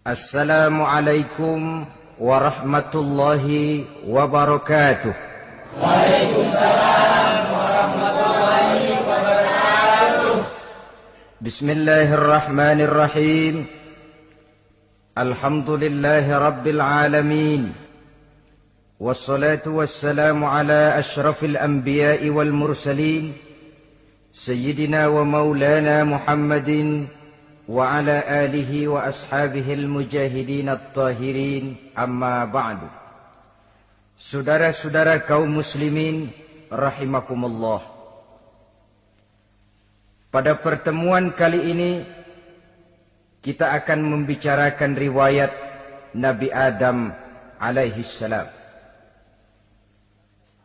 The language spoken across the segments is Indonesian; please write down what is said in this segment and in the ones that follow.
Assalamualaikum warahmatullahi wabarakatuh. Waalaikumsalam warahmatullahi wabarakatuh. Bismillahirrahmanirrahim. Alhamdulillahi rabbil alamin. Wassalatu wassalamu ala ashrafil anbiya'i wal mursalin, Sayyidina wa maulana Muhammadin wa ala alihi wa ashabihil mujahidin at-tahirin, amma ba'du. Saudara-saudara kaum muslimin rahimakumullah. Pada pertemuan kali ini kita akan membicarakan riwayat Nabi Adam alaihi salam.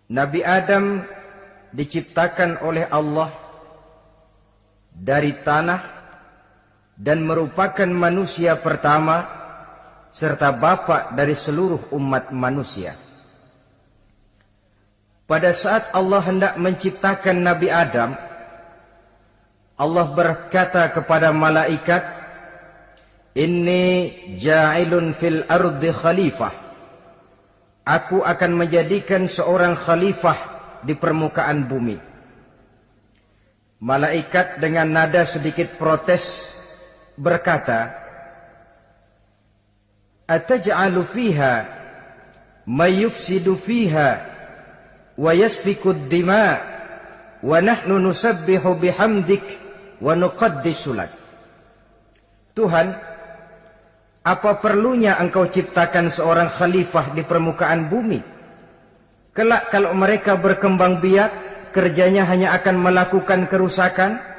Nabi Adam diciptakan oleh Allah dari tanah dan merupakan manusia pertama serta bapa dari seluruh umat manusia. Pada saat Allah hendak menciptakan Nabi Adam, Allah berkata kepada malaikat, "Inni ja'ilun fil ardi khalifah." Aku akan menjadikan seorang khalifah di permukaan bumi. Malaikat dengan nada sedikit protes berkata, "Ataj'alu fiha may yufsidu fiha wa yasfiku ad-dima wa nahnu nusabbihu bihamdik wa nuqaddisu lak." Tuhan, apa perlunya engkau ciptakan seorang khalifah di permukaan bumi? Kelak kalau mereka berkembang biak, kerjanya hanya akan melakukan kerusakan,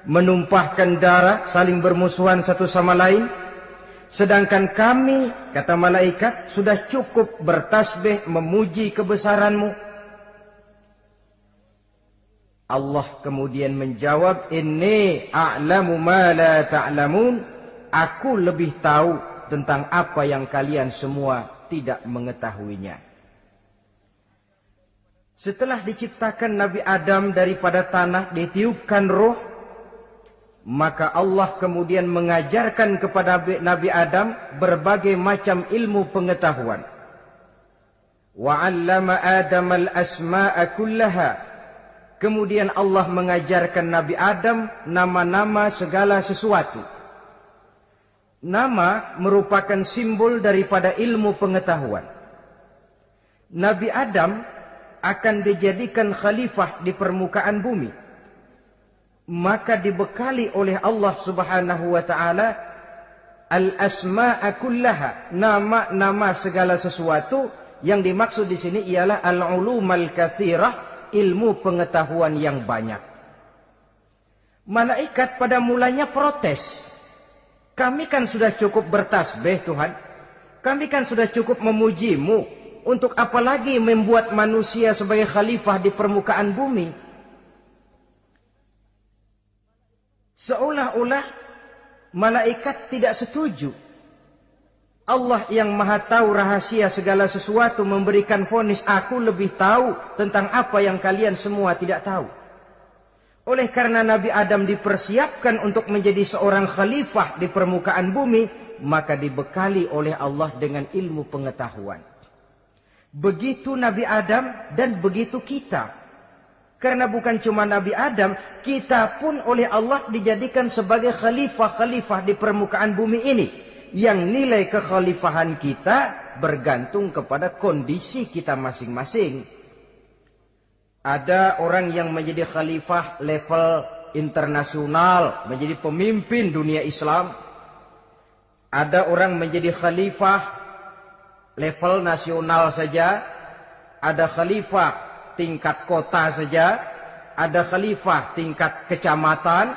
menumpahkan darah, saling bermusuhan satu sama lain. Sedangkan kami, kata malaikat, sudah cukup bertasbih memuji kebesaranmu. Allah kemudian menjawab, "Inni a'lamu ma la ta'lamun." Aku lebih tahu tentang apa yang kalian semua tidak mengetahuinya. Setelah diciptakan Nabi Adam daripada tanah, ditiupkan roh, maka Allah kemudian mengajarkan kepada Nabi Adam berbagai macam ilmu pengetahuan. Wa 'allama Adam al-asma'a kullaha. Kemudian Allah mengajarkan Nabi Adam nama-nama segala sesuatu. Nama merupakan simbol daripada ilmu pengetahuan. Nabi Adam akan dijadikan khalifah di permukaan bumi. Maka dibekali oleh Allah Subhanahu wa taala al-asma'a kullaha, nama-nama segala sesuatu. Yang dimaksud di sini ialah al-ulumal katsirah, ilmu pengetahuan yang banyak. Malaikat pada mulanya protes. Kami kan sudah cukup bertasbih Tuhan. Kami kan sudah cukup memujimu. Untuk apa lagi membuat manusia sebagai khalifah di permukaan bumi? Seolah-olah malaikat tidak setuju. Allah yang maha tahu rahasia segala sesuatu memberikan vonis, aku lebih tahu tentang apa yang kalian semua tidak tahu. Oleh karena Nabi Adam dipersiapkan untuk menjadi seorang khalifah di permukaan bumi, maka dibekali oleh Allah dengan ilmu pengetahuan. Begitu Nabi Adam dan begitu kita. Karena bukan cuma Nabi Adam, kita pun oleh Allah dijadikan sebagai khalifah-khalifah di permukaan bumi ini. Yang nilai kekhalifahan kita bergantung kepada kondisi kita masing-masing. Ada orang yang menjadi khalifah level internasional, menjadi pemimpin dunia Islam. Ada orang menjadi khalifah level nasional saja. Ada khalifah tingkat kota saja, ada khalifah tingkat kecamatan,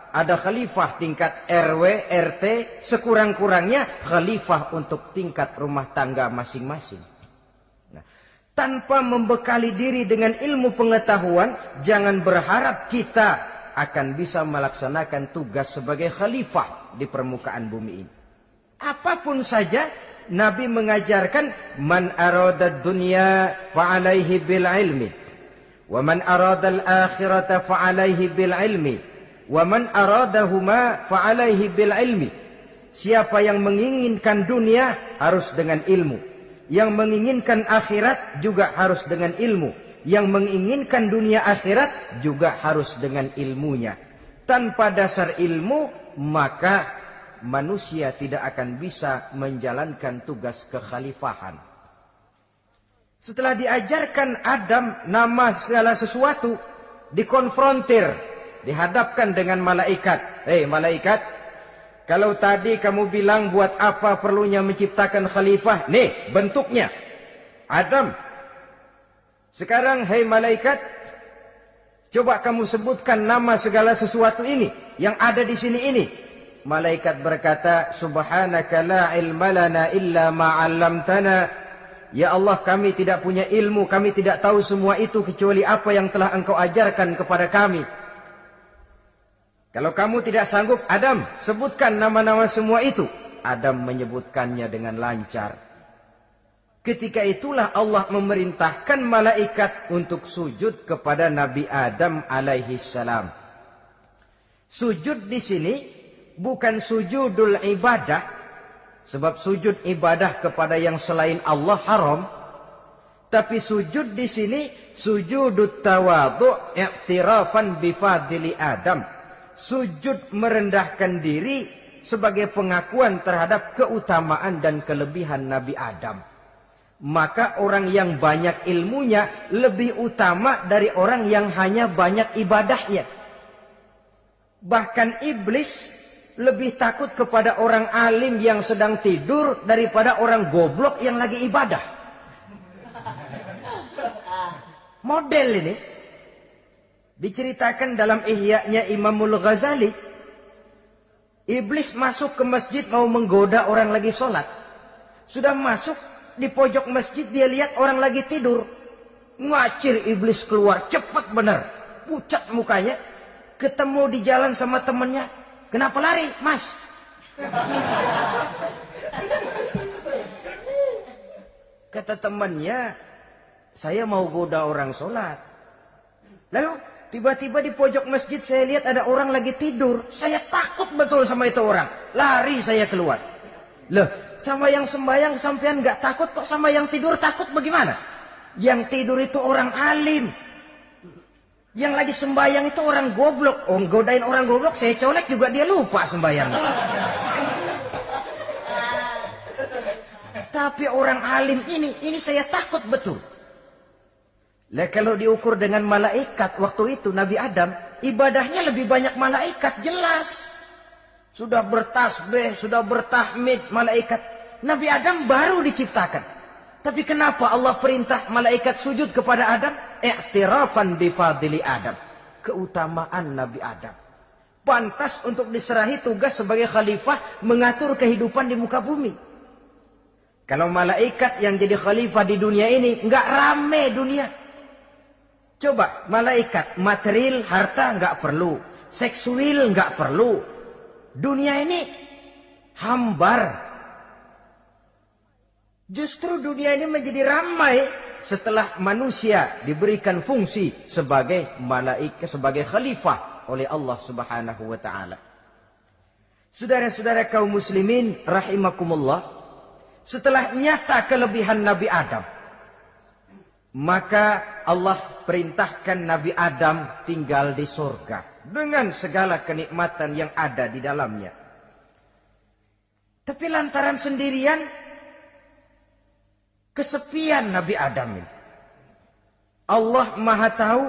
ada khalifah tingkat RW, RT, sekurang-kurangnya khalifah untuk tingkat rumah tangga masing-masing. Nah, tanpa membekali diri dengan ilmu pengetahuan, jangan berharap kita akan bisa melaksanakan tugas sebagai khalifah di permukaan bumi ini. Apapun saja, Nabi mengajarkan man arada dunya fa'alaihi bil ilmi wa man arada al akhirata fa'alaihi bil ilmi wa man aradahuma fa'alaihi bil ilmi. Siapa yang menginginkan dunia harus dengan ilmu. Yang menginginkan akhirat juga harus dengan ilmu. Yang menginginkan dunia akhirat juga harus dengan ilmunya. Tanpa dasar ilmu, maka manusia tidak akan bisa menjalankan tugas kekhalifahan. Setelah diajarkan Adam nama segala sesuatu, dikonfrontir, dihadapkan dengan malaikat. Hei malaikat, kalau tadi kamu bilang buat apa perlunya menciptakan khalifah? Nih bentuknya. Adam. Sekarang hei malaikat, coba kamu sebutkan nama segala sesuatu ini yang ada di sini ini. Malaikat berkata, Subhanaka la ilma lana illa ma 'allamtana. Ya Allah, kami tidak punya ilmu, kami tidak tahu semua itu kecuali apa yang telah Engkau ajarkan kepada kami. Kalau kamu tidak sanggup, Adam, sebutkan nama-nama semua itu. Adam menyebutkannya dengan lancar. Ketika itulah Allah memerintahkan malaikat untuk sujud kepada Nabi Adam alaihi salam. Sujud di sini bukan sujudul ibadah, sebab sujud ibadah kepada yang selain Allah haram. Tapi sujud di sini sujudut tawadhu' i'tirafan bifadli Adam. Sujud merendahkan diri sebagai pengakuan terhadap keutamaan dan kelebihan Nabi Adam. Maka orang yang banyak ilmunya lebih utama dari orang yang hanya banyak ibadahnya. Bahkan iblis lebih takut kepada orang alim yang sedang tidur daripada orang goblok yang lagi ibadah. Model ini diceritakan dalam Ihya-nya Imamul Ghazali. Iblis masuk ke masjid mau menggoda orang lagi sholat. Sudah masuk di pojok masjid, dia lihat orang lagi tidur. Ngacir iblis keluar, cepat benar. Pucat mukanya. Ketemu di jalan sama temannya. Kenapa lari, Mas? Kata temannya, saya mau goda orang sholat. Lalu tiba-tiba di pojok masjid saya lihat ada orang lagi tidur. Saya takut betul sama itu orang. Lari saya keluar. Loh, sama yang sembahyang sampean nggak takut, kok sama yang tidur takut bagaimana? Yang tidur itu orang alim. Yang lagi sembahyang itu orang goblok. Oh, godain orang goblok, saya colek juga dia lupa sembahyang. Tapi orang alim ini saya takut betul. Lah kalau diukur dengan malaikat waktu itu Nabi Adam, ibadahnya lebih banyak malaikat, jelas. Sudah bertasbih, sudah bertahmid malaikat. Nabi Adam baru diciptakan. Tapi kenapa Allah perintah malaikat sujud kepada Adam? I'tirafan bifadli Adam. Keutamaan Nabi Adam. Pantas untuk diserahi tugas sebagai khalifah mengatur kehidupan di muka bumi. Kalau malaikat yang jadi khalifah di dunia ini, nggak rame dunia. Coba, malaikat, material, harta nggak perlu. Seksual nggak perlu. Dunia ini hambar. Justru dunia ini menjadi ramai setelah manusia diberikan fungsi sebagai malaikat, sebagai khalifah oleh Allah Subhanahu wa taala. Saudara-saudara kaum muslimin rahimakumullah, setelah nyata kelebihan Nabi Adam, maka Allah perintahkan Nabi Adam tinggal di surga dengan segala kenikmatan yang ada di dalamnya. Tapi lantaran sendirian, kesepian Nabi Adam ini. Allah Maha Tahu,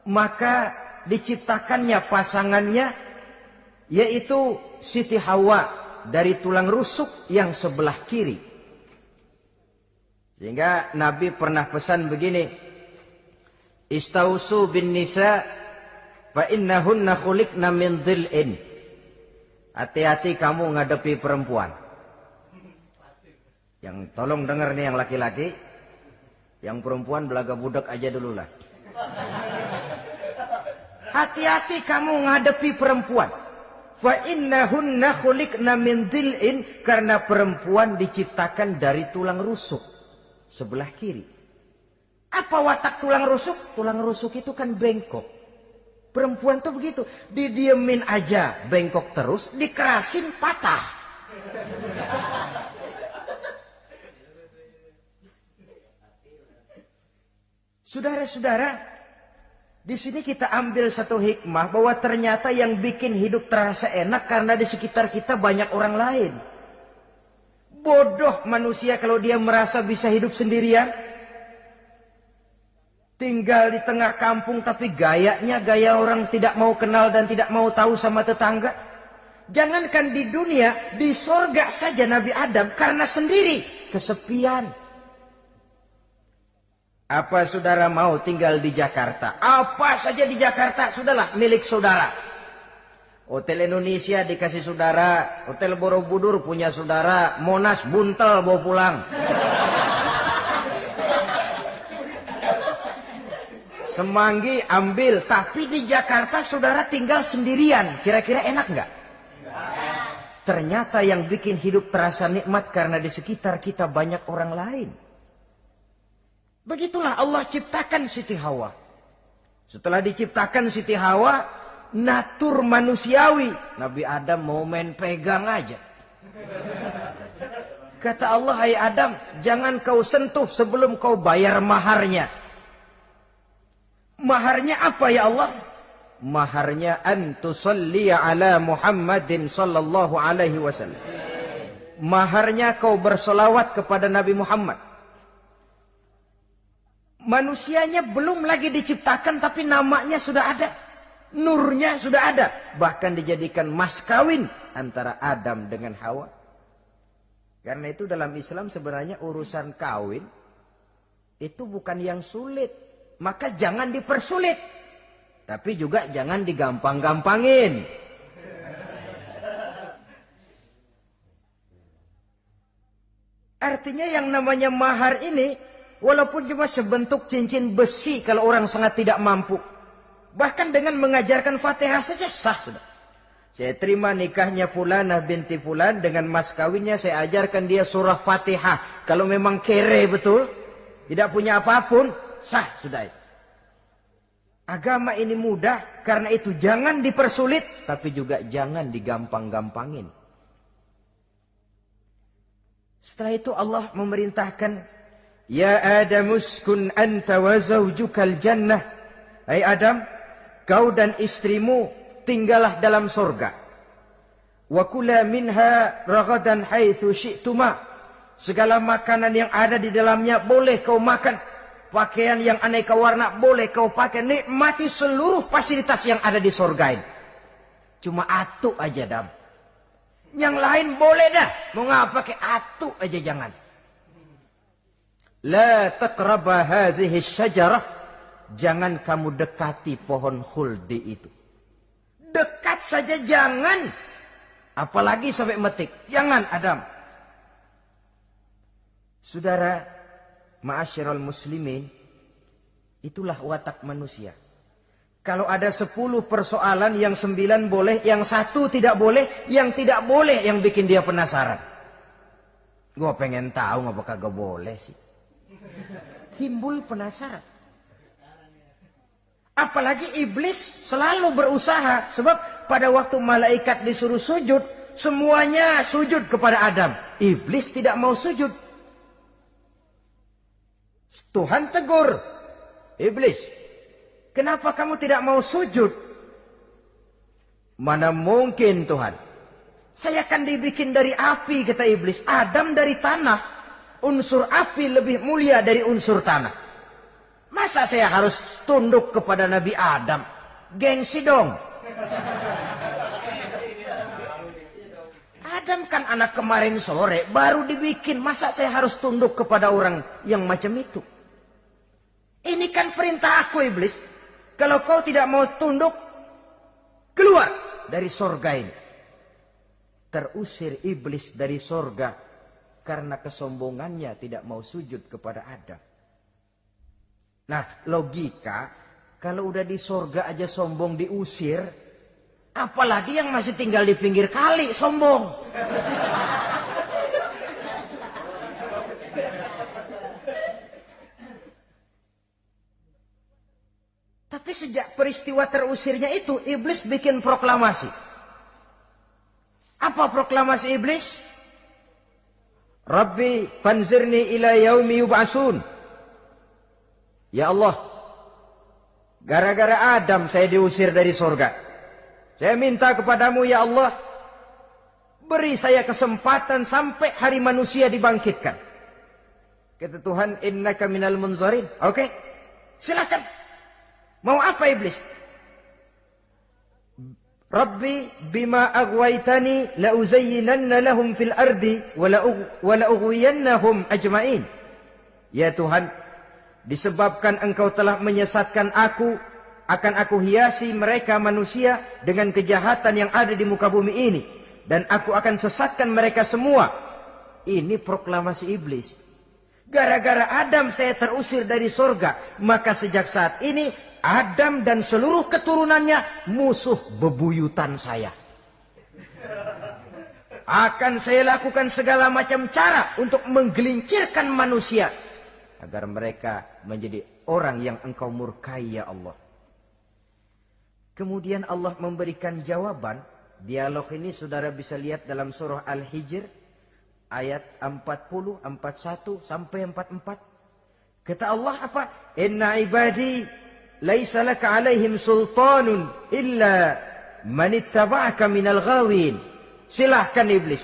maka diciptakannya pasangannya, yaitu Siti Hawa dari tulang rusuk yang sebelah kiri. Sehingga Nabi pernah pesan begini, Istausu bin nisa fa innahunna khuliqna min dhil'in. Hati-hati kamu ngadepi perempuan. Yang tolong dengar nih yang laki-laki, yang perempuan belaga budak aja dulu lah. Hati-hati kamu ngadepi perempuan. Fa innahunna khuliqna min dhil'in, karena perempuan diciptakan dari tulang rusuk sebelah kiri. Apa watak tulang rusuk? Tulang rusuk itu kan bengkok. Perempuan tuh begitu. Didiemin aja, bengkok terus, dikerasin patah. Saudara-saudara, di sini kita ambil satu hikmah bahwa ternyata yang bikin hidup terasa enak karena di sekitar kita banyak orang lain. Bodoh manusia kalau dia merasa bisa hidup sendirian. Tinggal di tengah kampung tapi gayanya gaya orang tidak mau kenal dan tidak mau tahu sama tetangga. Jangankan di dunia, di sorga saja Nabi Adam karena sendiri, kesepian. Apa saudara mau tinggal di Jakarta? Apa saja di Jakarta, sudahlah milik saudara. Hotel Indonesia dikasih saudara, Hotel Borobudur punya saudara, Monas buntel bawa pulang. Semanggi ambil, tapi di Jakarta saudara tinggal sendirian. Kira-kira enak nggak? Ternyata yang bikin hidup terasa nikmat karena di sekitar kita banyak orang lain. Begitulah Allah ciptakan Siti Hawa. Setelah diciptakan Siti Hawa, natur manusiawi. Nabi Adam mau main pegang aja. Kata Allah, hai Adam, jangan kau sentuh sebelum kau bayar maharnya. Maharnya apa ya Allah? Maharnya antusalli ala Muhammadin sallallahu alaihi wasallam. Maharnya kau bersolawat kepada Nabi Muhammad. Manusianya belum lagi diciptakan tapi namanya sudah ada. Nurnya sudah ada. Bahkan dijadikan mas kawin antara Adam dengan Hawa. Karena itu dalam Islam sebenarnya urusan kawin itu bukan yang sulit. Maka jangan dipersulit. Tapi juga jangan digampang-gampangin. Artinya yang namanya mahar ini, walaupun cuma sebentuk cincin besi kalau orang sangat tidak mampu. Bahkan dengan mengajarkan Fatihah saja sah sudah. Saya terima nikahnya Fulanah binti Fulan, dengan mas kawinnya saya ajarkan dia surah Fatihah. Kalau memang kere betul, tidak punya apapun, sah sudah. Agama ini mudah, karena itu jangan dipersulit, tapi juga jangan digampang-gampangin. Setelah itu Allah memerintahkan, Ya Adam uskun anta wa zawjukal jannah. Hai Adam, kau dan istrimu tinggallah dalam sorga. Wa kula minha ragadan haitsu syi'tuma. Segala makanan yang ada di dalamnya boleh kau makan. Pakaian yang aneka warna boleh kau pakai. Nikmati seluruh fasilitas yang ada di sorga ini. Cuma atu aja Adam. Yang lain boleh dah. Mau ngapa pakai atu aja jangan. La taqraba hadhihi syajarah. Jangan kamu dekati pohon khuldi itu. Dekat saja jangan. Apalagi sampai metik. Jangan Adam. Saudara, ma'asyiral muslimin, itulah watak manusia. Kalau ada 10 persoalan, yang 9 boleh, yang 1 tidak boleh, yang tidak boleh yang bikin dia penasaran. Gua pengen tahu ngapa kagak boleh sih. Timbul penasaran. Apalagi iblis selalu berusaha. Sebab pada waktu malaikat disuruh sujud, semuanya sujud kepada Adam. Iblis tidak mau sujud. Tuhan tegur. Iblis, kenapa kamu tidak mau sujud? Mana mungkin Tuhan. Saya akan dibikin dari api, kata iblis. Adam dari tanah. Unsur api lebih mulia dari unsur tanah. Masa saya harus tunduk kepada Nabi Adam? Gengsi dong. Adam kan anak kemarin sore, baru dibikin. Masa saya harus tunduk kepada orang yang macam itu? Ini kan perintah aku, iblis. Kalau kau tidak mau tunduk, keluar dari sorga ini. Terusir iblis dari sorga karena kesombongannya tidak mau sujud kepada Adam. Nah, logika, kalau udah di sorga aja sombong diusir, apalagi yang masih tinggal di pinggir kali sombong. Tapi Tapi sejak peristiwa terusirnya itu, iblis bikin proklamasi. Apa proklamasi iblis? Rabbi fanzirni ila yaumi yub'asun. Ya Allah, gara-gara Adam saya diusir dari surga. Saya minta kepadamu ya Allah, beri saya kesempatan sampai hari manusia dibangkitkan. Kata Tuhan, innaka minal munzarin. Oke, silakan. Mau apa iblis? Rabbi bima aghwaytani la uzayyinanna lahum fil ardi wa la ughwiyannahum ajma'in. Ya Tuhan, disebabkan engkau telah menyesatkan aku, akan aku hiasi mereka manusia dengan kejahatan yang ada di muka bumi ini, dan aku akan sesatkan mereka semua. Ini proklamasi iblis. Gara-gara Adam saya terusir dari surga, maka sejak saat ini Adam dan seluruh keturunannya musuh bebuyutan saya. Akan saya lakukan segala macam cara untuk menggelincirkan manusia agar mereka menjadi orang yang engkau murkai ya Allah. Kemudian Allah memberikan jawaban. Dialog ini saudara bisa lihat dalam surah Al-Hijr ayat 40, 41 sampai 44. Kata Allah apa? Inna ibadi laisa laka alaihim sultanun illa man ittaba'aka minal ghawin. Silahkan iblis.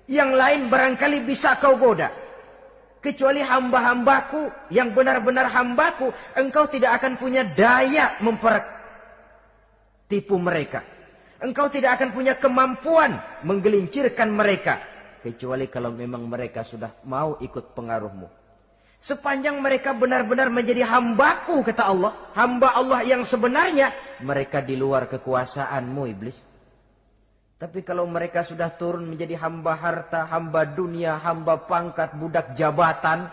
Yang lain barangkali bisa kau goda. Kecuali hamba-hambaku yang benar-benar hambaku, engkau tidak akan punya daya mempertipu mereka. Engkau tidak akan punya kemampuan menggelincirkan mereka. Kecuali kalau memang mereka sudah mau ikut pengaruhmu. Sepanjang mereka benar-benar menjadi hambaku, kata Allah. Hamba Allah yang sebenarnya, mereka di luar kekuasaanmu iblis. Tapi kalau mereka sudah turun menjadi hamba harta, hamba dunia, hamba pangkat, budak jabatan,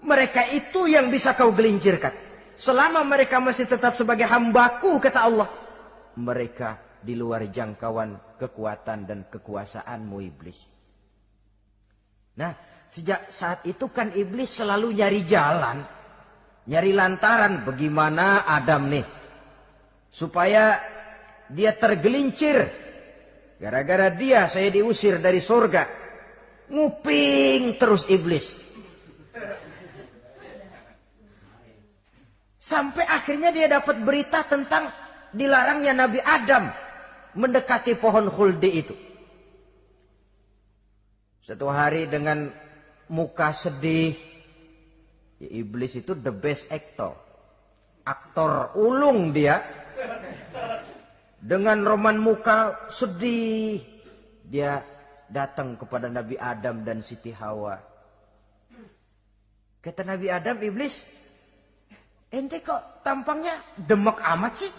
mereka itu yang bisa kau gelincirkan. Selama mereka masih tetap sebagai hambaku, kata Allah, mereka di luar jangkauan kekuatan dan kekuasaanmu iblis. Nah, sejak saat itu kan iblis selalu nyari jalan, nyari lantaran bagaimana Adam nih supaya dia tergelincir. Gara-gara dia saya diusir dari surga. Nguping terus iblis. Sampai akhirnya dia dapat berita tentang dilarangnya Nabi Adam mendekati pohon khuldi itu. Satu hari dengan muka sedih. Ya, iblis itu the best actor. Aktor ulung dia. Dengan roman muka sedih. Dia datang kepada Nabi Adam dan Siti Hawa. Kata Nabi Adam, iblis, ente kok tampangnya demek amat sih?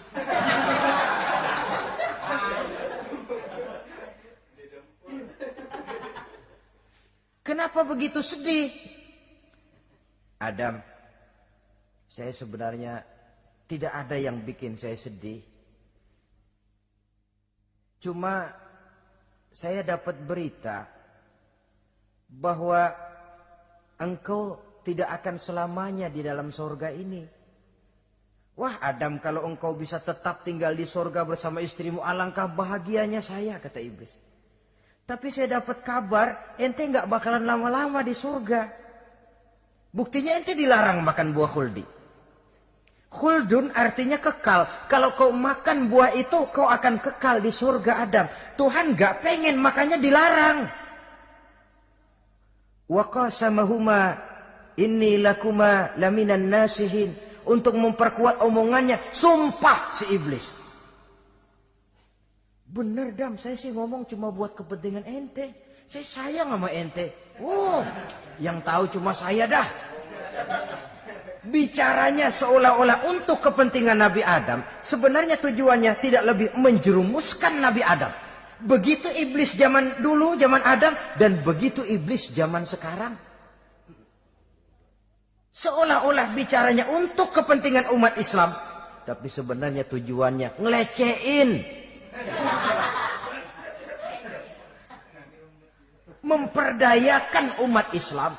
Kenapa begitu sedih? Adam, saya sebenarnya tidak ada yang bikin saya sedih. Cuma saya dapat berita bahwa engkau tidak akan selamanya di dalam surga ini. Wah Adam, kalau engkau bisa tetap tinggal di surga bersama istrimu, alangkah bahagianya saya, kata iblis. Tapi saya dapat kabar, ente nggak bakalan lama-lama di surga. Buktinya ente dilarang makan buah khuldi. Khuldun artinya kekal. Kalau kau makan buah itu, kau akan kekal di surga Adam. Tuhan nggak pengen, makanya dilarang. Wa qasamahuma inni lakuma laminan nasihin. Untuk memperkuat omongannya, sumpah si iblis. Bener Dam, saya sih ngomong cuma buat kepentingan ente. Saya sayang sama ente. Yang tahu cuma saya dah. Bicaranya seolah-olah untuk kepentingan Nabi Adam. Sebenarnya tujuannya tidak lebih menjerumuskan Nabi Adam. Begitu iblis zaman dulu, zaman Adam. Dan begitu iblis zaman sekarang. Seolah-olah bicaranya untuk kepentingan umat Islam. Tapi sebenarnya tujuannya ngelecehin. Memperdayakan umat Islam.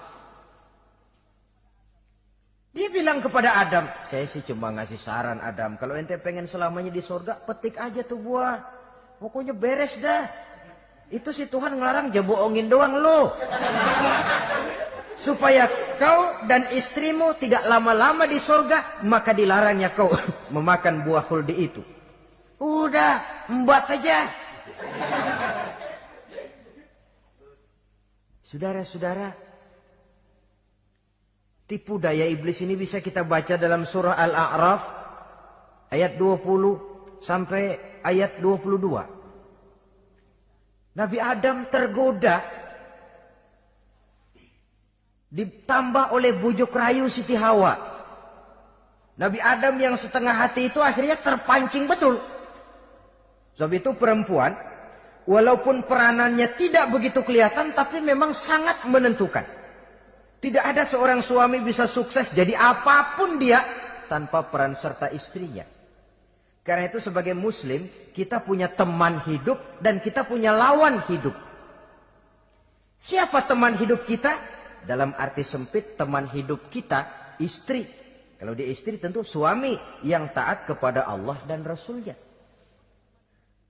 Dia bilang kepada Adam. Saya sih cuma ngasih saran Adam. Kalau ente pengen selamanya di surga, petik aja tuh buah. Pokoknya beres dah. Itu si Tuhan ngelarang aja bohongin doang lo. Supaya kau dan istrimu tidak lama-lama di surga, maka dilarangnya kau memakan buah khuldi itu. Udah, embat aja. Saudara-saudara, tipu daya iblis ini bisa kita baca dalam surah Al-A'raf ayat 20 sampai ayat 22. Nabi Adam tergoda, ditambah oleh bujuk rayu Siti Hawa. Nabi Adam yang setengah hati itu akhirnya terpancing betul. Sebab itu perempuan, walaupun peranannya tidak begitu kelihatan, tapi memang sangat menentukan. Tidak ada seorang suami bisa sukses jadi apapun dia tanpa peran serta istrinya. Karena itu sebagai muslim, kita punya teman hidup dan kita punya lawan hidup. Siapa teman hidup kita? Dalam arti sempit, teman hidup kita istri. Kalau dia istri tentu suami yang taat kepada Allah dan Rasulnya.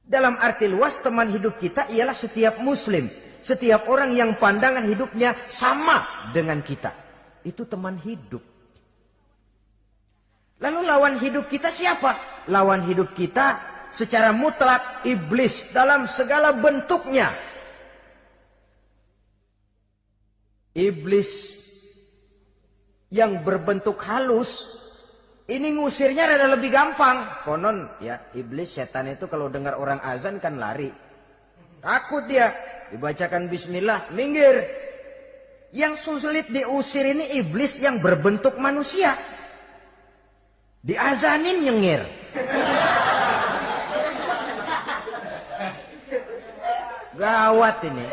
Dalam arti luas, teman hidup kita ialah setiap muslim. Setiap orang yang pandangan hidupnya sama dengan kita. Itu teman hidup. Lalu lawan hidup kita siapa? Lawan hidup kita secara mutlak iblis dalam segala bentuknya. Iblis yang berbentuk halus, ini ngusirnya rada lebih gampang. Konon ya, iblis setan itu kalau dengar orang azan kan lari. Takut dia. Dibacakan bismillah, minggir. Yang sulit diusir ini iblis yang berbentuk manusia. Diazanin nyengir. Gawat ini.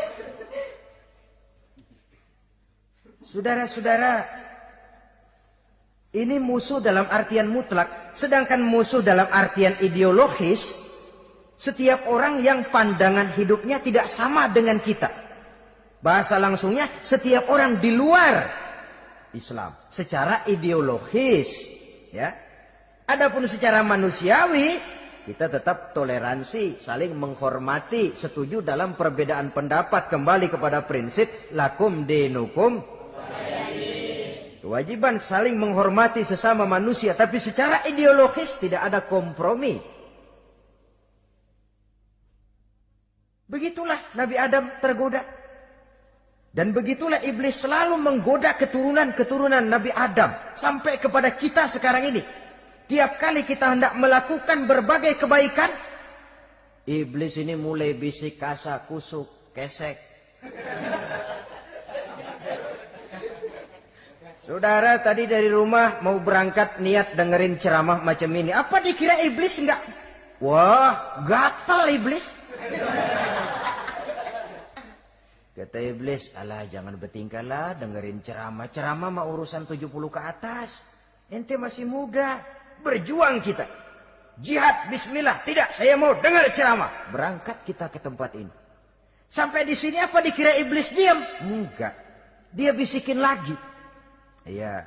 Saudara-saudara, ini musuh dalam artian mutlak. Sedangkan musuh dalam artian ideologis, setiap orang yang pandangan hidupnya tidak sama dengan kita. Bahasa langsungnya, setiap orang di luar Islam secara ideologis, ya. Adapun secara manusiawi, kita tetap toleransi, saling menghormati, setuju dalam perbedaan pendapat, kembali kepada prinsip lakum dinukum. Kewajiban saling menghormati sesama manusia, tapi secara ideologis tidak ada kompromi. Begitulah Nabi Adam tergoda. Dan begitulah iblis selalu menggoda keturunan-keturunan Nabi Adam. Sampai kepada kita sekarang ini. Tiap kali kita hendak melakukan berbagai kebaikan, iblis ini mulai bisik, kasak, kusuk, kesek. Saudara tadi dari rumah mau berangkat niat dengerin ceramah macam ini. Apa dikira iblis enggak? Wah, gatal iblis. Kata iblis, alah jangan bertingkah lah dengerin ceramah. Ceramah mah urusan 70 ke atas. Ente masih muda. Berjuang kita. Jihad, bismillah. Tidak, saya mau dengar ceramah. Berangkat kita ke tempat ini. Sampai di sini apa dikira iblis diam? Enggak. Dia bisikin lagi. Iya.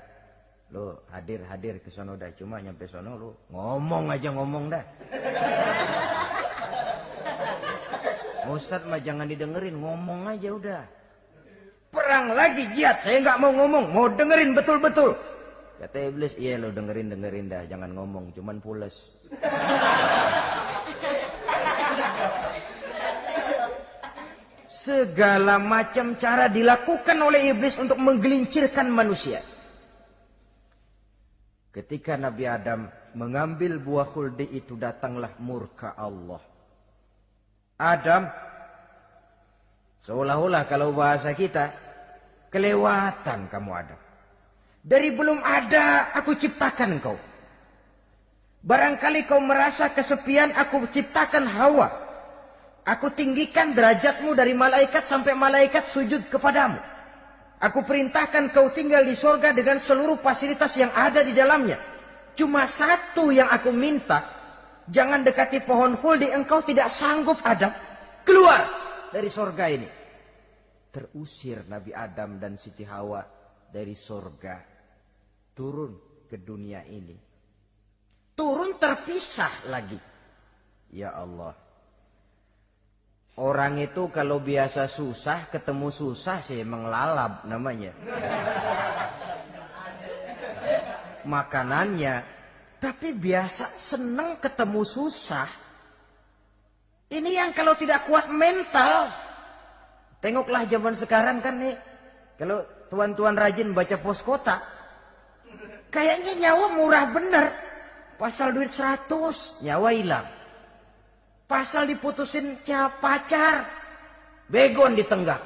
Lo hadir ke sono dah. Cuma nyampe sono lo ngomong aja ngomong dah. Ustadz mah jangan didengerin, ngomong aja udah. Perang lagi jihad, saya nggak mau ngomong, mau dengerin betul-betul. Kata iblis, iya lo dengerin dah, jangan ngomong, cuman pules. Segala macam cara dilakukan oleh iblis untuk menggelincirkan manusia. Ketika Nabi Adam mengambil buah khuldi itu, datanglah murka Allah. Adam, seolah-olah kalau bahasa kita, kelewatan kamu Adam. Dari belum ada aku ciptakan kau. Barangkali kau merasa kesepian, aku ciptakan Hawa. Aku tinggikan derajatmu dari malaikat sampai malaikat sujud kepadamu. Aku perintahkan kau tinggal di sorga dengan seluruh fasilitas yang ada di dalamnya. Cuma satu yang aku minta, jangan dekati pohon khuldi, engkau tidak sanggup Adam. Keluar dari sorga ini. Terusir Nabi Adam dan Siti Hawa dari sorga. Turun ke dunia ini. Turun terpisah lagi. Ya Allah. Orang itu kalau biasa susah, ketemu susah sih emang lalap namanya. Makanannya. Tapi biasa seneng ketemu susah. Ini yang kalau tidak kuat mental. Tengoklah zaman sekarang kan nih. Kalau tuan-tuan rajin baca pos kota. Kayaknya nyawa murah bener. Pasal duit 100, nyawa hilang. Pasal diputusin pacar, begon ditenggak.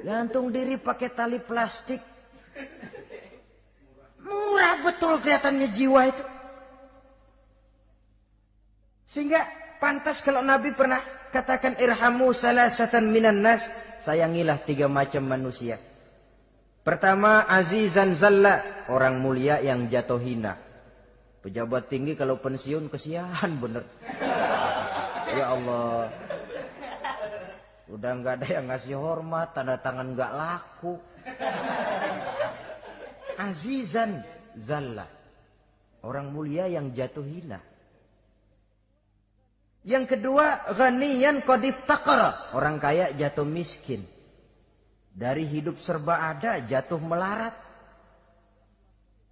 Gantung diri pakai tali plastik. Murah betul kelihatannya jiwa itu. Sehingga pantas kalau Nabi pernah katakan irhamu salasatan minan nas. Sayangilah 3 macam manusia. Pertama, azizan zalla, orang mulia yang jatuh hina. Pejabat tinggi kalau pensiun kesian bener. Ya Allah. Udah nggak ada yang ngasih hormat, tanda tangan nggak laku. Azizan zalla, orang mulia yang jatuh hina. Yang kedua, ghaniyan qad iftaqara, orang kaya jatuh miskin. Dari hidup serba ada jatuh melarat.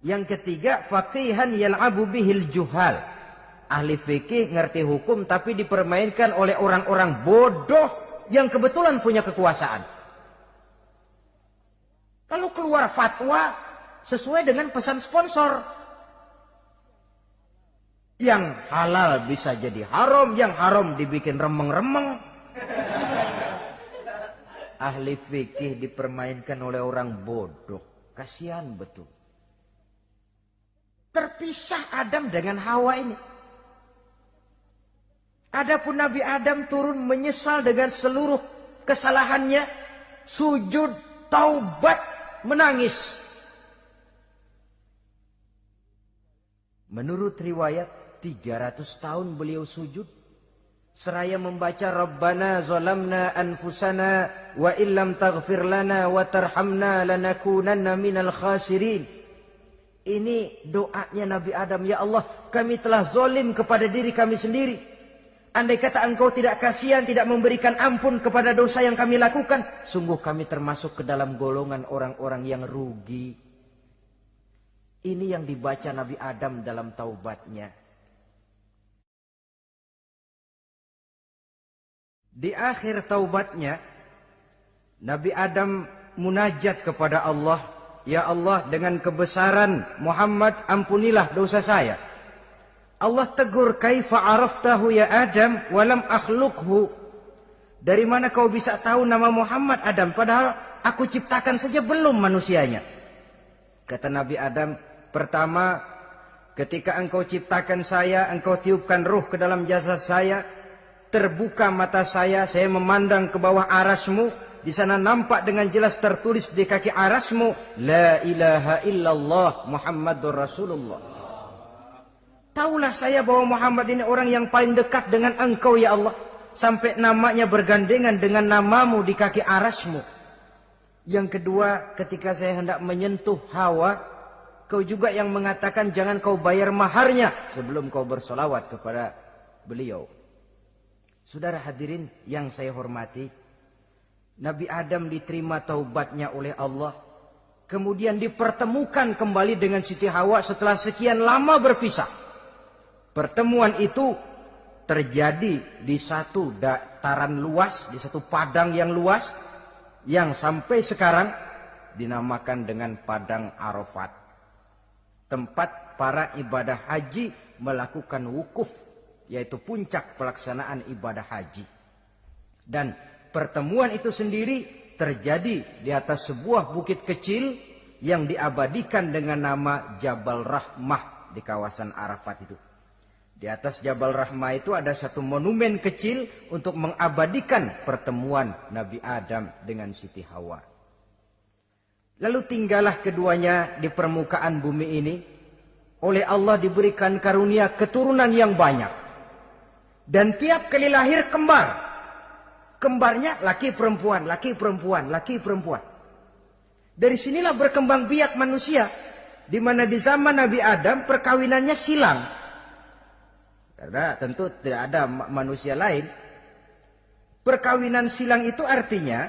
Yang ketiga, faqihan yal'abu bihil juhal. Ahli fikih ngerti hukum tapi dipermainkan oleh orang-orang bodoh yang kebetulan punya kekuasaan. Kalau keluar fatwa sesuai dengan pesan sponsor. Yang halal bisa jadi haram, yang haram dibikin remeng-remeng. Ahli fikih dipermainkan oleh orang bodoh. Kasihan betul. Terpisah Adam dengan Hawa ini. Adapun Nabi Adam turun menyesal dengan seluruh kesalahannya. Sujud, taubat, menangis. Menurut riwayat 300 tahun beliau sujud. Seraya membaca Rabbana zalamna anfusana wa illam taghfir lana wa tarhamna lanakunanna minal khasirin. Ini doanya Nabi Adam. Ya Allah, kami telah zalim kepada diri kami sendiri. Andai kata engkau tidak kasihan, tidak memberikan ampun kepada dosa yang kami lakukan, sungguh kami termasuk ke dalam golongan orang-orang yang rugi. Ini yang dibaca Nabi Adam dalam taubatnya. Di akhir taubatnya, Nabi Adam munajat kepada Allah. Ya Allah, dengan kebesaran Muhammad, ampunilah dosa saya. Allah tegur, kaifa araftahu ya Adam walam akhluqhu. Dari mana kau bisa tahu nama Muhammad Adam, padahal aku ciptakan saja belum manusianya. Kata Nabi Adam, pertama, ketika engkau ciptakan saya, engkau tiupkan ruh ke dalam jasad saya, terbuka mata saya memandang ke bawah arasmu. Di sana nampak dengan jelas tertulis di kaki arasmu, La ilaha illallah Muhammadur Rasulullah. Taulah saya bahwa Muhammad ini orang yang paling dekat dengan engkau ya Allah. Sampai namanya bergandengan dengan namamu di kaki arasmu. Yang kedua, ketika saya hendak menyentuh Hawa, kau juga yang mengatakan jangan kau bayar maharnya sebelum kau bersolawat kepada beliau. Saudara hadirin yang saya hormati, Nabi Adam diterima taubatnya oleh Allah. Kemudian dipertemukan kembali dengan Siti Hawa setelah sekian lama berpisah. Pertemuan itu terjadi di satu dataran luas, di satu padang yang luas, yang sampai sekarang dinamakan dengan Padang Arafat. Tempat para ibadah haji melakukan wukuf, yaitu puncak pelaksanaan ibadah haji. Dan pertemuan itu sendiri terjadi di atas sebuah bukit kecil yang diabadikan dengan nama Jabal Rahmah di kawasan Arafat itu. Di atas Jabal Rahmah itu ada satu monumen kecil untuk mengabadikan pertemuan Nabi Adam dengan Siti Hawa. Lalu tinggallah keduanya di permukaan bumi ini. Oleh Allah diberikan karunia keturunan yang banyak. Dan tiap kali lahir kembar. Kembarnya laki perempuan, laki perempuan, laki perempuan. Dari sinilah berkembang biak manusia. Di mana di zaman Nabi Adam perkawinannya silang. Karena tentu tidak ada manusia lain. Perkawinan silang itu artinya,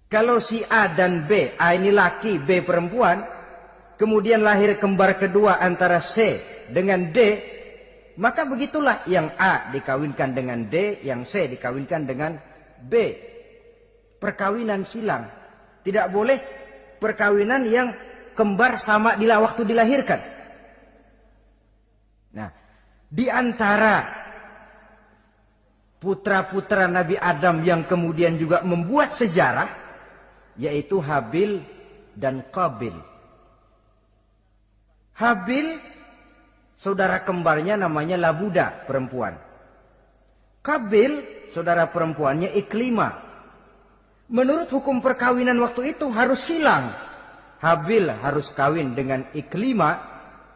kalau si A dan B, A ini laki, B perempuan, kemudian lahir kembar kedua antara C dengan D, maka begitulah yang A dikawinkan dengan D, yang C dikawinkan dengan B. Perkawinan silang. Tidak boleh perkawinan yang kembar sama di waktu dilahirkan. Nah, di antara putra-putra Nabi Adam yang kemudian juga membuat sejarah, yaitu Habil dan Qabil. Habil, saudara kembarnya namanya Labuda, perempuan. Qabil, saudara perempuannya Iklima. Menurut hukum perkawinan waktu itu harus silang. Habil harus kawin dengan Iklima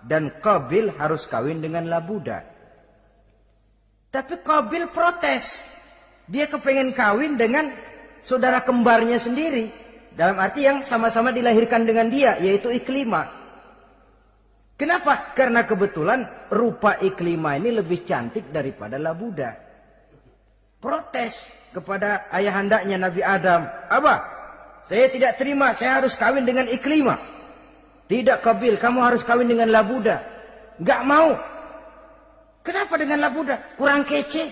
dan Qabil harus kawin dengan Labuda. Tapi Qabil protes. Dia kepengen kawin dengan saudara kembarnya sendiri. Dalam arti yang sama-sama dilahirkan dengan dia, yaitu Iklima. Kenapa? Karena kebetulan rupa Iklima ini lebih cantik daripada Labuda. Protes kepada ayahandanya Nabi Adam. Abah, saya tidak terima, saya harus kawin dengan Iklima. Tidak Qabil, kamu harus kawin dengan Labuda. Enggak mau. Kenapa dengan Labuda? Kurang kece.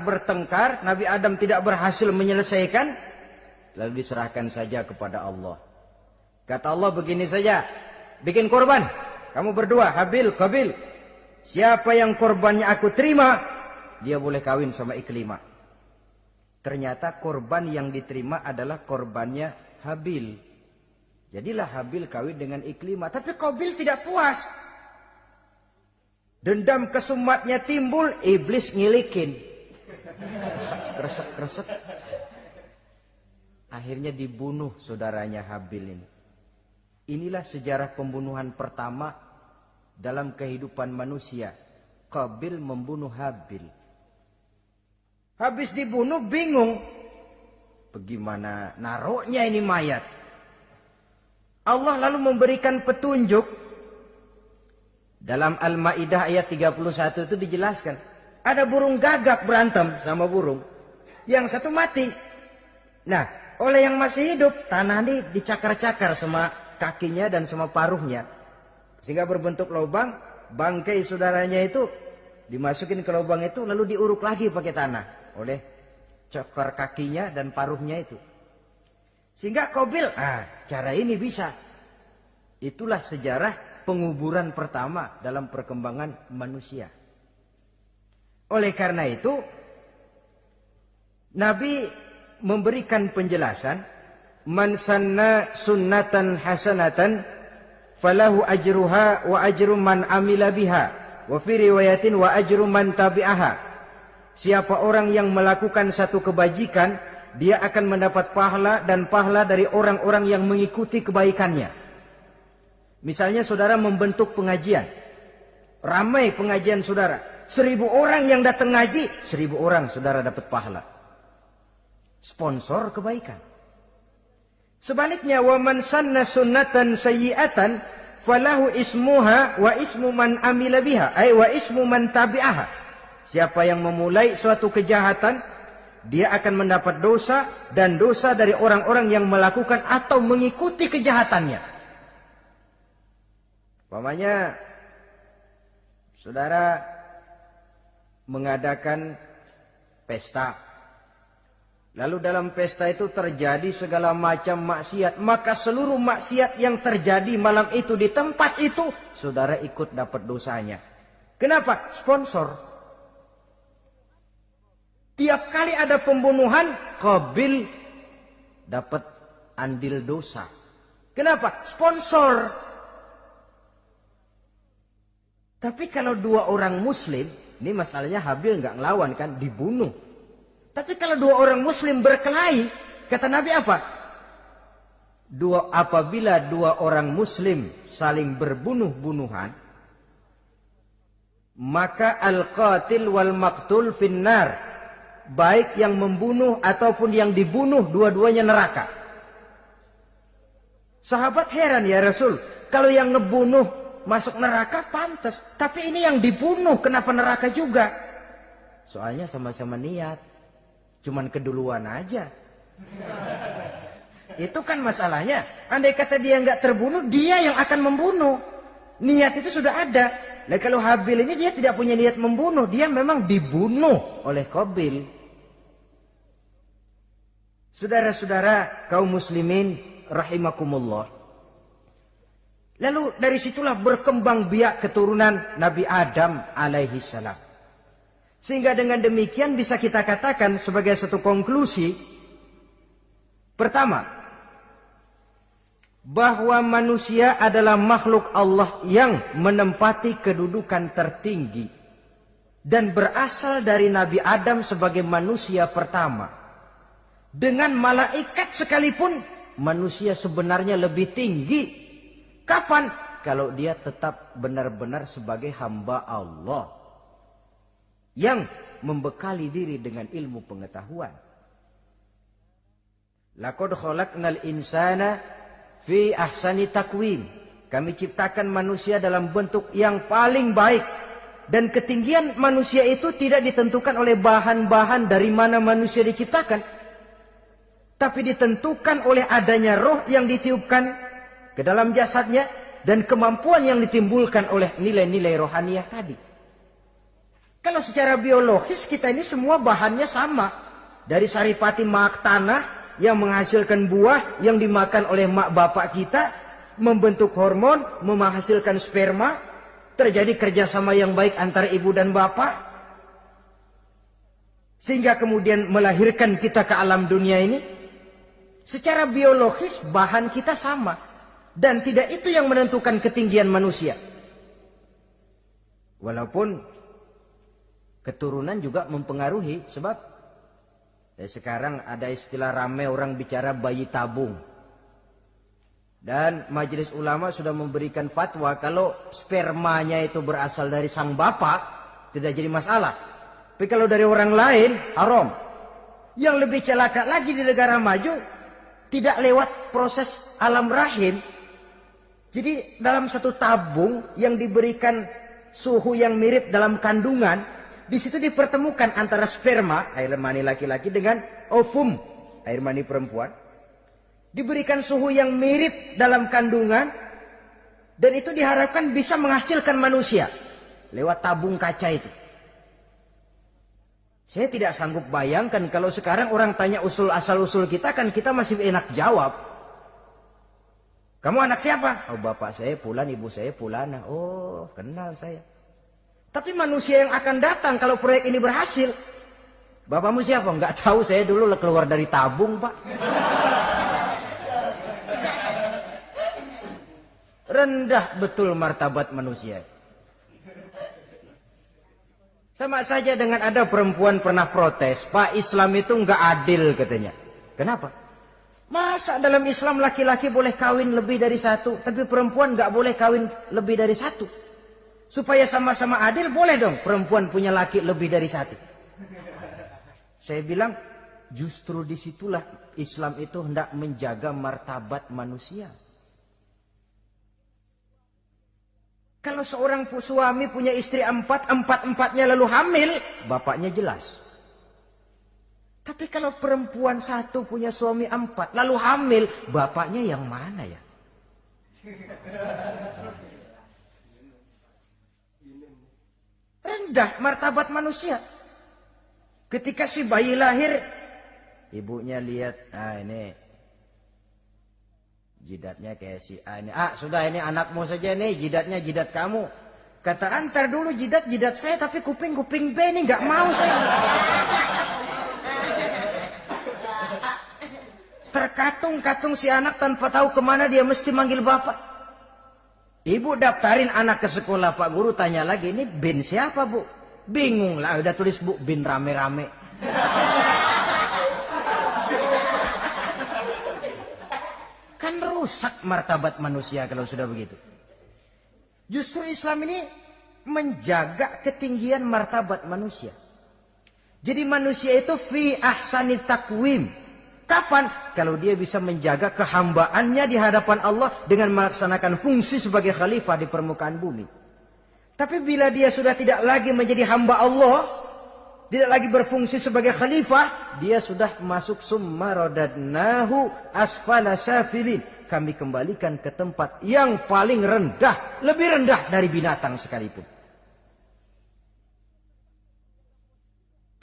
Bertengkar, Nabi Adam tidak berhasil menyelesaikan. Lalu diserahkan saja kepada Allah. Kata Allah begini saja, bikin korban. Kamu berdua, Habil, Qabil. Siapa yang korbannya aku terima, dia boleh kawin sama Iklima. Ternyata korban yang diterima adalah korbannya Habil. Jadilah Habil kawin dengan Iklima. Tapi Qabil tidak puas. Dendam kesumatnya timbul, iblis ngilikin. Kresek. Akhirnya dibunuh saudaranya Habil ini. Inilah sejarah pembunuhan pertama dalam kehidupan manusia. Qabil membunuh Habil. Habis dibunuh bingung. Bagaimana naruhnya ini mayat? Allah lalu memberikan petunjuk. Dalam Al-Ma'idah ayat 31 itu dijelaskan. Ada burung gagak berantem sama burung. Yang satu mati. Nah, oleh yang masih hidup, tanah ini dicakar-cakar sama kakinya dan sama paruhnya. Sehingga berbentuk lubang, bangkai saudaranya itu dimasukin ke lubang itu lalu diuruk lagi pakai tanah oleh cakar kakinya dan paruhnya itu. Sehingga Qabil, cara ini bisa. Itulah sejarah penguburan pertama dalam perkembangan manusia. Oleh karena itu, Nabi memberikan penjelasan, man sanna sunnatan hasanatan falahu ajruha wa ajru man amila biha wa fi riwayatin wa ajru man tabi'aha. Siapa orang yang melakukan satu kebajikan, dia akan mendapat pahala dan pahala dari orang-orang yang mengikuti kebaikannya. Misalnya saudara membentuk pengajian. Ramai pengajian saudara. 1000 orang yang datang ngaji, 1000 orang saudara dapat pahala. Sponsor kebaikan. Sebaliknya, wa man sanna sunnatan sayyi'atan falahu ismuha wa ismu man amila biha, ay wa ismu man tabi'aha. Siapa yang memulai suatu kejahatan, dia akan mendapat dosa dan dosa dari orang-orang yang melakukan atau mengikuti kejahatannya. Umpamanya saudara mengadakan pesta. Lalu dalam pesta itu terjadi segala macam maksiat. Maka seluruh maksiat yang terjadi malam itu di tempat itu, saudara ikut dapat dosanya. Kenapa? Sponsor. Tiap kali ada pembunuhan, Qabil dapat andil dosa. Kenapa? Sponsor. Tapi kalau 2 orang muslim, ini masalahnya Habil nggak ngelawan kan, dibunuh. Tapi kalau 2 orang muslim berkelahi, kata Nabi apa? Apabila 2 orang muslim saling berbunuh-bunuhan, maka al-qatil wal maqtul finnar, baik yang membunuh ataupun yang dibunuh dua-duanya neraka. Sahabat heran, ya Rasul, kalau yang ngebunuh masuk neraka pantas, tapi ini yang dibunuh kenapa neraka juga? Soalnya sama-sama niat, cuman keduluan aja. Itu kan masalahnya. Andai kata dia nggak terbunuh, dia yang akan membunuh. Niat itu sudah ada. Nah, kalau Habil ini dia tidak punya niat membunuh, dia memang dibunuh oleh Qabil. Saudara-saudara kaum muslimin rahimakumullah. Lalu dari situlah berkembang biak keturunan Nabi Adam alaihi salam. Sehingga dengan demikian bisa kita katakan sebagai satu konklusi, pertama, bahwa manusia adalah makhluk Allah yang menempati kedudukan tertinggi dan berasal dari Nabi Adam sebagai manusia pertama. Dengan malaikat sekalipun, manusia sebenarnya lebih tinggi. Kapan? Kalau dia tetap benar-benar sebagai hamba Allah yang membekali diri dengan ilmu pengetahuan. Laqad khalaqnal insana fi ahsani takwim. Kami ciptakan manusia dalam bentuk yang paling baik. Dan ketinggian manusia itu tidak ditentukan oleh bahan-bahan dari mana manusia diciptakan. Tapi ditentukan oleh adanya roh yang ditiupkan ke dalam jasadnya. Dan kemampuan yang ditimbulkan oleh nilai-nilai rohaniah tadi. Kalau secara biologis kita ini semua bahannya sama. Dari saripati mak tanah yang menghasilkan buah yang dimakan oleh mak bapak kita, membentuk hormon, menghasilkan sperma, terjadi kerjasama yang baik antara ibu dan bapak, sehingga kemudian melahirkan kita ke alam dunia ini. Secara biologis bahan kita sama, dan tidak itu yang menentukan ketinggian manusia. Walaupun keturunan juga mempengaruhi, sebab sekarang ada istilah ramai orang bicara bayi tabung. Dan majelis ulama sudah memberikan fatwa kalau spermanya itu berasal dari sang bapak, tidak jadi masalah. Tapi kalau dari orang lain, haram. Yang lebih celaka lagi di negara maju, tidak lewat proses alam rahim. Jadi dalam satu tabung yang diberikan suhu yang mirip dalam kandungan, di situ dipertemukan antara sperma, air mani laki-laki, dengan ovum, air mani perempuan. Diberikan suhu yang mirip dalam kandungan, dan itu diharapkan bisa menghasilkan manusia lewat tabung kaca itu. Saya tidak sanggup bayangkan kalau sekarang orang tanya asal-usul kita, kan kita masih enak jawab. Kamu anak siapa? Oh, bapak saya Fulan, ibu saya Fulana. Oh, kenal saya. Tapi manusia yang akan datang kalau proyek ini berhasil, bapakmu siapa? Enggak tahu, saya dulu keluar dari tabung, Pak. Rendah betul martabat manusia. Sama saja dengan ada perempuan pernah protes, Pak, Islam itu enggak adil katanya. Kenapa? Masa dalam Islam laki-laki boleh kawin lebih dari satu, tapi perempuan enggak boleh kawin lebih dari satu? Supaya sama-sama adil, boleh dong perempuan punya laki lebih dari satu. Saya bilang, justru disitulah Islam itu hendak menjaga martabat manusia. Kalau seorang suami punya istri empat-empatnya lalu hamil, bapaknya jelas. Tapi kalau perempuan satu punya suami 4, lalu hamil, bapaknya yang mana ya? Rendah martabat manusia. Ketika si bayi lahir, ibunya lihat, ini jidatnya kayak si A ini. Sudah, ini anakmu saja nih, jidatnya jidat kamu. Kata, antar dulu jidat saya, tapi kuping B ini nggak mau saya. Terkatung-katung si anak tanpa tahu kemana dia mesti manggil bapak. Ibu daftarin anak ke sekolah, Pak Guru tanya lagi, ini bin siapa, Bu? Bingung lah, udah tulis Bu, bin rame-rame. Kan rusak martabat manusia kalau sudah begitu. Justru Islam ini menjaga ketinggian martabat manusia. Jadi manusia itu fi ahsani takwim. Kapan? Kalau dia bisa menjaga kehambaannya di hadapan Allah dengan melaksanakan fungsi sebagai khalifah di permukaan bumi. Tapi bila dia sudah tidak lagi menjadi hamba Allah, tidak lagi berfungsi sebagai khalifah, dia sudah masuk summa radadnahu asfala safilin. Kami kembalikan ke tempat yang paling rendah, lebih rendah dari binatang sekalipun.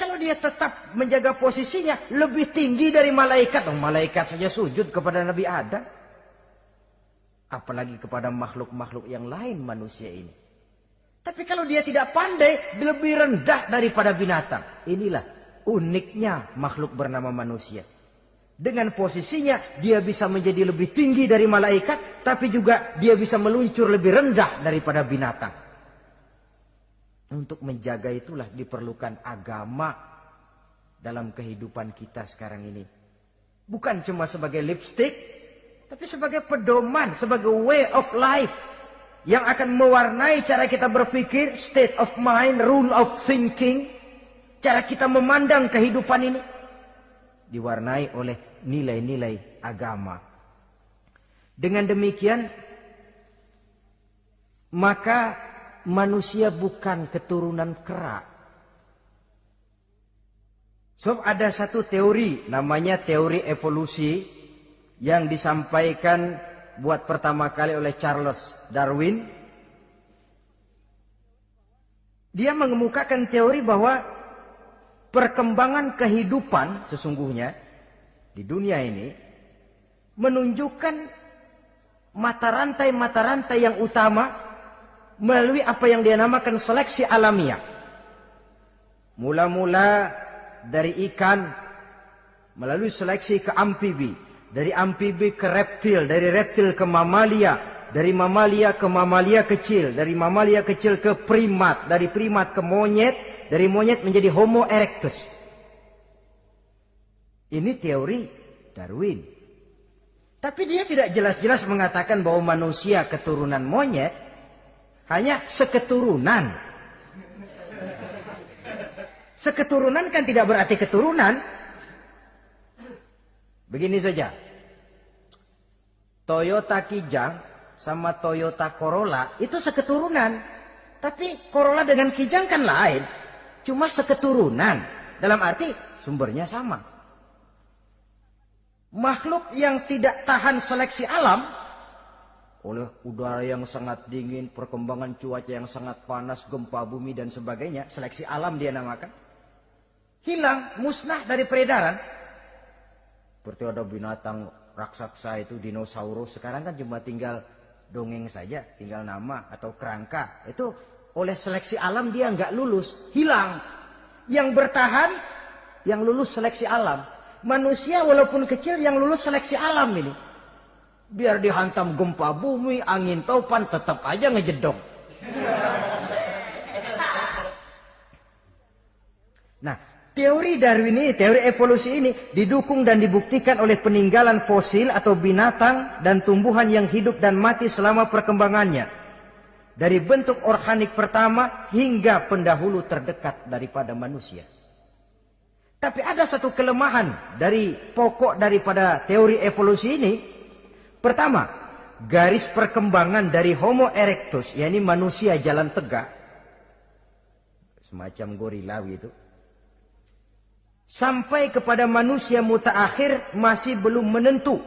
Kalau dia tetap menjaga posisinya lebih tinggi dari malaikat. Malaikat saja sujud kepada Nabi Adam. Apalagi kepada makhluk-makhluk yang lain manusia ini. Tapi kalau dia tidak pandai, lebih rendah daripada binatang. Inilah uniknya makhluk bernama manusia. Dengan posisinya dia bisa menjadi lebih tinggi dari malaikat. Tapi juga dia bisa meluncur lebih rendah daripada binatang. Untuk menjaga itulah diperlukan agama dalam kehidupan kita sekarang ini. Bukan cuma sebagai lipstick, tapi sebagai pedoman, sebagai way of life. Yang akan mewarnai cara kita berpikir, state of mind, rule of thinking. Cara kita memandang kehidupan ini. Diwarnai oleh nilai-nilai agama. Dengan demikian, maka manusia bukan keturunan kera. Sebab ada satu teori, namanya teori evolusi, yang disampaikan buat pertama kali oleh Charles Darwin. Dia mengemukakan teori bahwa perkembangan kehidupan sesungguhnya di dunia ini menunjukkan mata rantai yang utama melalui apa yang dia namakan seleksi alamiah. Mula-mula dari ikan, melalui seleksi ke amfibi. Dari amfibi ke reptil, dari reptil ke mamalia. Dari mamalia ke mamalia kecil. Dari mamalia kecil ke primat. Dari primat ke monyet. Dari monyet menjadi Homo erectus. Ini teori Darwin. Tapi dia tidak jelas-jelas mengatakan bahwa manusia keturunan monyet. Hanya seketurunan. Seketurunan kan tidak berarti keturunan. Begini saja. Toyota Kijang sama Toyota Corolla itu seketurunan. Tapi Corolla dengan Kijang kan lain. Cuma seketurunan. Dalam arti sumbernya sama. Makhluk yang tidak tahan seleksi alam oleh udara yang sangat dingin, perkembangan cuaca yang sangat panas, gempa bumi dan sebagainya, seleksi alam dia namakan, hilang, musnah dari peredaran. Seperti ada binatang raksasa itu, dinosaurus, sekarang kan cuma tinggal dongeng saja, tinggal nama atau kerangka. Itu oleh seleksi alam dia nggak lulus, hilang. Yang bertahan, yang lulus seleksi alam. Manusia walaupun kecil yang lulus seleksi alam ini. Biar dihantam gempa bumi, angin topan, tetap aja ngejedok. Nah, teori Darwin ini, teori evolusi ini didukung dan dibuktikan oleh peninggalan fosil atau binatang dan tumbuhan yang hidup dan mati selama perkembangannya. Dari bentuk organik pertama hingga pendahulu terdekat daripada manusia. Tapi ada satu kelemahan dari pokok daripada teori evolusi ini. Pertama, garis perkembangan dari Homo erectus, yakni manusia jalan tegak, semacam gorila gitu, sampai kepada manusia mutaakhir masih belum menentu.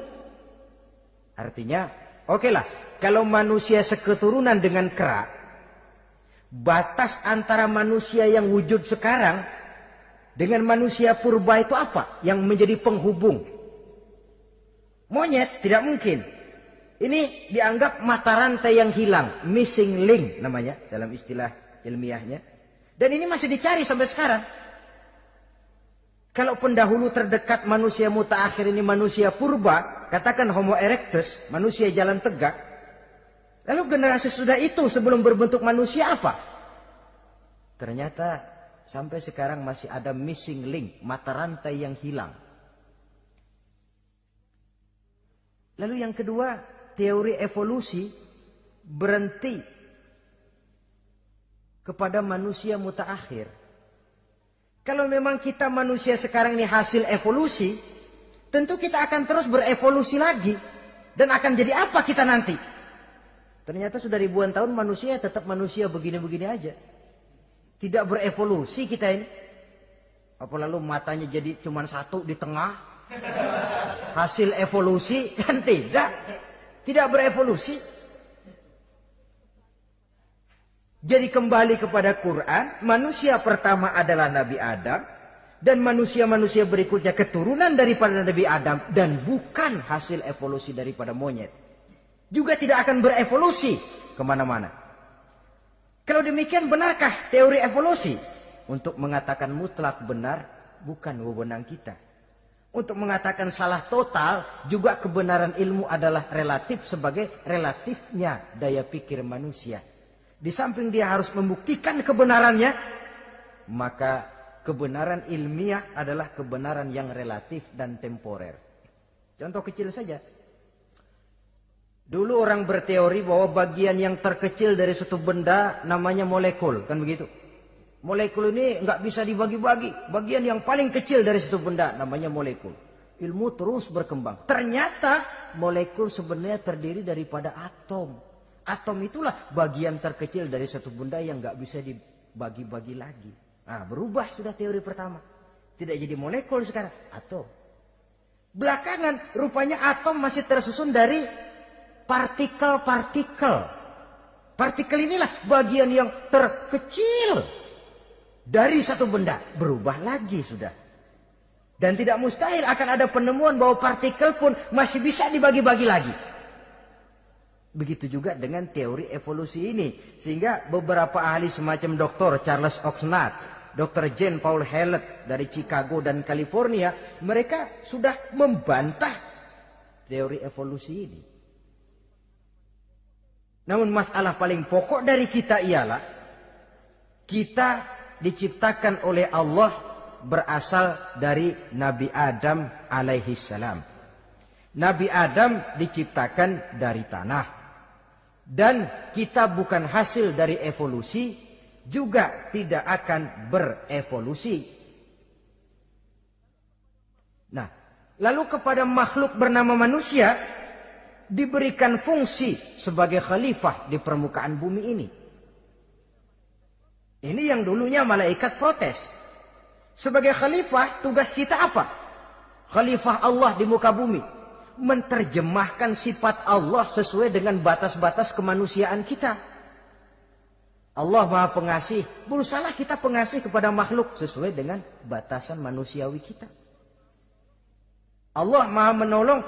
Artinya, okelah, kalau manusia seketurunan dengan kera, batas antara manusia yang wujud sekarang dengan manusia purba itu apa? Yang menjadi penghubung. Monyet tidak mungkin. Ini dianggap mata rantai yang hilang. Missing link namanya dalam istilah ilmiahnya. Dan ini masih dicari sampai sekarang. Kalau pendahulu terdekat manusia mutaakhir ini manusia purba. Katakan Homo erectus, manusia jalan tegak. Lalu generasi sudah itu sebelum berbentuk manusia apa? Ternyata sampai sekarang masih ada missing link. Mata rantai yang hilang. Lalu yang kedua, teori evolusi berhenti kepada manusia mutaakhir. Kalau memang kita manusia sekarang ini hasil evolusi, tentu kita akan terus berevolusi lagi. Dan akan jadi apa kita nanti? Ternyata sudah ribuan tahun manusia tetap manusia begini-begini aja. Tidak berevolusi kita ini. Apa lalu matanya jadi cuma satu di tengah? Hasil evolusi? Kan tidak. Tidak berevolusi. Jadi kembali kepada Quran, manusia pertama adalah Nabi Adam. Dan manusia-manusia berikutnya keturunan daripada Nabi Adam. Dan bukan hasil evolusi daripada monyet. Juga tidak akan berevolusi kemana-mana. Kalau demikian benarkah teori evolusi? Untuk mengatakan mutlak benar, bukan wewenang kita. Untuk mengatakan salah total, juga kebenaran ilmu adalah relatif sebagai relatifnya daya pikir manusia. Di samping dia harus membuktikan kebenarannya, maka kebenaran ilmiah adalah kebenaran yang relatif dan temporer. Contoh kecil saja. Dulu orang berteori bahwa bagian yang terkecil dari suatu benda namanya molekul. Kan begitu? Molekul ini nggak bisa dibagi-bagi. Bagian yang paling kecil dari suatu benda namanya molekul. Ilmu terus berkembang. Ternyata molekul sebenarnya terdiri daripada atom. Atom itulah bagian terkecil dari suatu benda yang nggak bisa dibagi-bagi lagi. Nah, berubah sudah teori pertama. Tidak jadi molekul sekarang, atom. Belakangan rupanya atom masih tersusun dari partikel-partikel. Partikel inilah bagian yang terkecil dari satu benda. Berubah lagi sudah. Dan tidak mustahil akan ada penemuan bahwa partikel pun masih bisa dibagi-bagi lagi. Begitu juga dengan teori evolusi ini. Sehingga beberapa ahli semacam Dr. Charles Oxnard, Dr. Jane Paul Hallett dari Chicago dan California, mereka sudah membantah teori evolusi ini. Namun masalah paling pokok dari kita ialah kita diciptakan oleh Allah berasal dari Nabi Adam alaihi salam. Nabi Adam diciptakan dari tanah. Dan kita bukan hasil dari evolusi, juga tidak akan berevolusi. Nah, lalu kepada makhluk bernama manusia diberikan fungsi sebagai khalifah di permukaan bumi ini. Ini yang dulunya malaikat protes. Sebagai khalifah, tugas kita apa? Khalifah Allah di muka bumi. Menerjemahkan sifat Allah sesuai dengan batas-batas kemanusiaan kita. Allah Maha Pengasih, berusahalah kita pengasih kepada makhluk sesuai dengan batasan manusiawi kita. Allah Maha Menolong,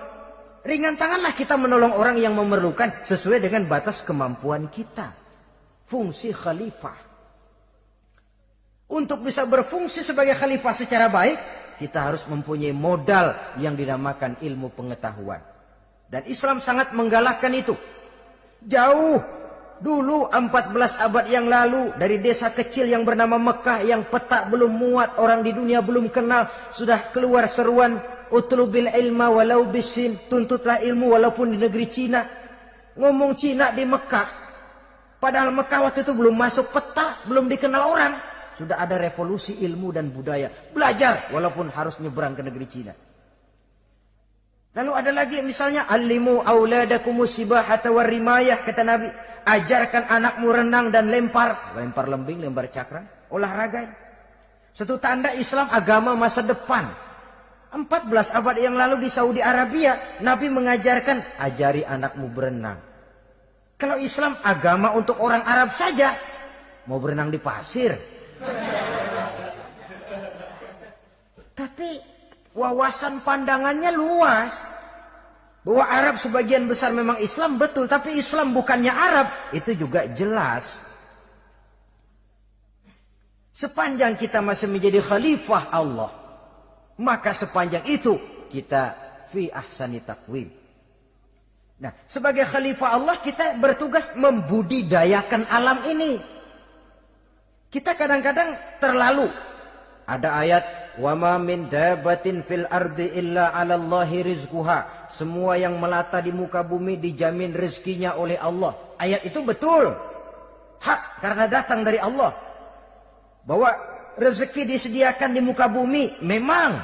ringan tanganlah kita menolong orang yang memerlukan sesuai dengan batas kemampuan kita. Fungsi khalifah. Untuk bisa berfungsi sebagai khalifah secara baik, kita harus mempunyai modal yang dinamakan ilmu pengetahuan. Dan Islam sangat menggalakkan itu. Jauh dulu 14 abad yang lalu, dari desa kecil yang bernama Mekah yang peta belum muat, orang di dunia belum kenal, sudah keluar seruan utlubil ilma walau bisin, tuntutlah ilmu walaupun di negeri Cina. Ngomong Cina di Mekah, padahal Mekah waktu itu belum masuk peta, belum dikenal orang. Sudah ada revolusi ilmu dan budaya. Belajar walaupun harus nyebrang ke negeri Cina. Lalu ada lagi misalnya allimu auladakumus sibahata warrimayah, kata Nabi. Ajarkan anakmu renang dan lempar. Lempar lembing, lempar cakra. Olahraga. Satu tanda Islam agama masa depan. 14 abad yang lalu di Saudi Arabia, Nabi mengajarkan ajari anakmu berenang. Kalau Islam agama untuk orang Arab saja, mau berenang di pasir. Tapi wawasan pandangannya luas. Bahwa Arab sebagian besar memang Islam, betul. Tapi Islam bukannya Arab, itu juga jelas. Sepanjang kita masih menjadi khalifah Allah, maka sepanjang itu kita fi ahsani taqwim. Nah, sebagai khalifah Allah kita bertugas membudidayakan alam ini. Kita kadang-kadang terlalu. Ada ayat, wa ma min dabatin fil ardi illa 'alallahi rizquha. Semua yang melata di muka bumi dijamin rezekinya oleh Allah. Ayat itu betul. Hak karena datang dari Allah. Bahwa rezeki disediakan di muka bumi, memang.